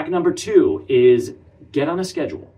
Hack number two is get on a schedule.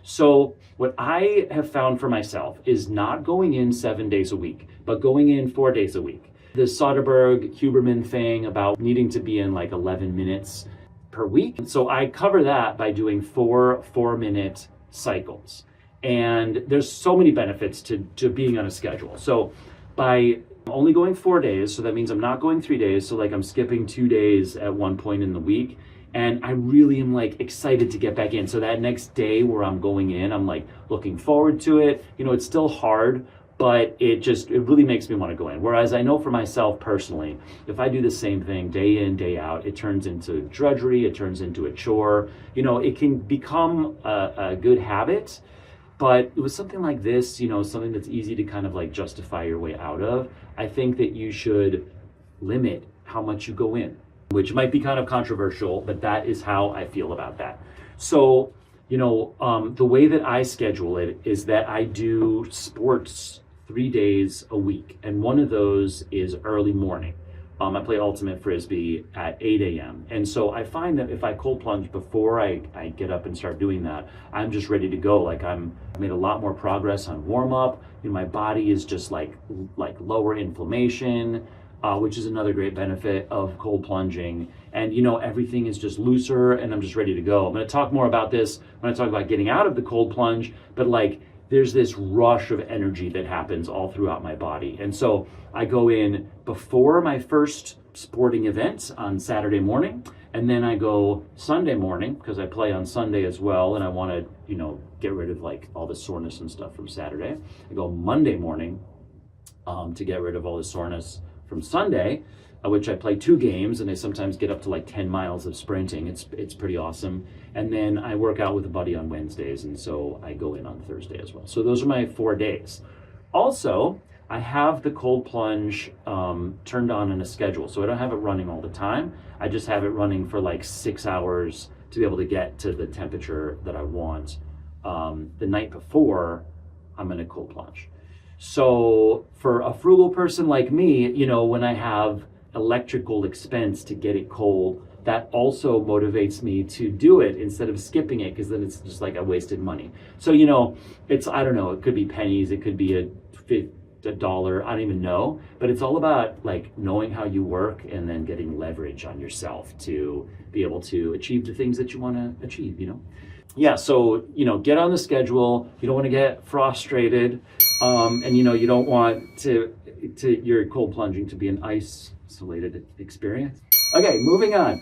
So what I have found for myself is not going in 7 days a week, but going in 4 days a week. The Soderbergh Huberman thing about needing to be in like 11 minutes per week. So I cover that by doing 4 minute cycles. And there's so many benefits to being on a schedule. So by only going 4 days, so that means I'm not going 3 days. So like I'm skipping 2 days at one point in the week. And I really am like excited to get back in. So that next day where I'm going in, I'm like looking forward to it. You know, it's still hard, but it really makes me want to go in. Whereas I know for myself personally, if I do the same thing day in, day out, it turns into drudgery, it turns into a chore. You know, it can become a good habit, but with something like this, you know, something that's easy to kind of like justify your way out of, I think that you should limit how much you go in, which might be kind of controversial, but that is how I feel about that. So, you know, the way that I schedule it is that I do sports 3 days a week, and one of those is early morning. I play ultimate frisbee at 8 a.m. And so I find that if I cold plunge before I get up and start doing that, I'm just ready to go. Like I've made a lot more progress on warm up. You know, my body is just like lower inflammation, which is another great benefit of cold plunging. And you know, everything is just looser and I'm just ready to go. I'm gonna talk more about this when I talk about getting out of the cold plunge, but like there's this rush of energy that happens all throughout my body. And so I go in before my first sporting event on Saturday morning, and then I go Sunday morning because I play on Sunday as well, and I want to, you know, get rid of like all the soreness and stuff from Saturday. I go Monday morning to get rid of all the soreness from Sunday, which I play 2 games, and I sometimes get up to like 10 miles of sprinting. It's pretty awesome. And then I work out with a buddy on Wednesdays, and so I go in on Thursday as well. So those are my 4 days. Also, I have the cold plunge turned on in a schedule, so I don't have it running all the time. I just have it running for like 6 hours to be able to get to the temperature that I want. The night before, I'm in a cold plunge. So for a frugal person like me, you know, when I have electrical expense to get it cold, that also motivates me to do it instead of skipping it, because then it's just like I wasted money. So, you know, it's, I don't know, it could be pennies, it could be a dollar, I don't even know, but it's all about like knowing how you work and then getting leverage on yourself to be able to achieve the things that you want to achieve, you know? Yeah, so, you know, get on the schedule. You don't want to get frustrated. And, you know, you don't want to your cold plunging to be an isolated experience. Okay, moving on.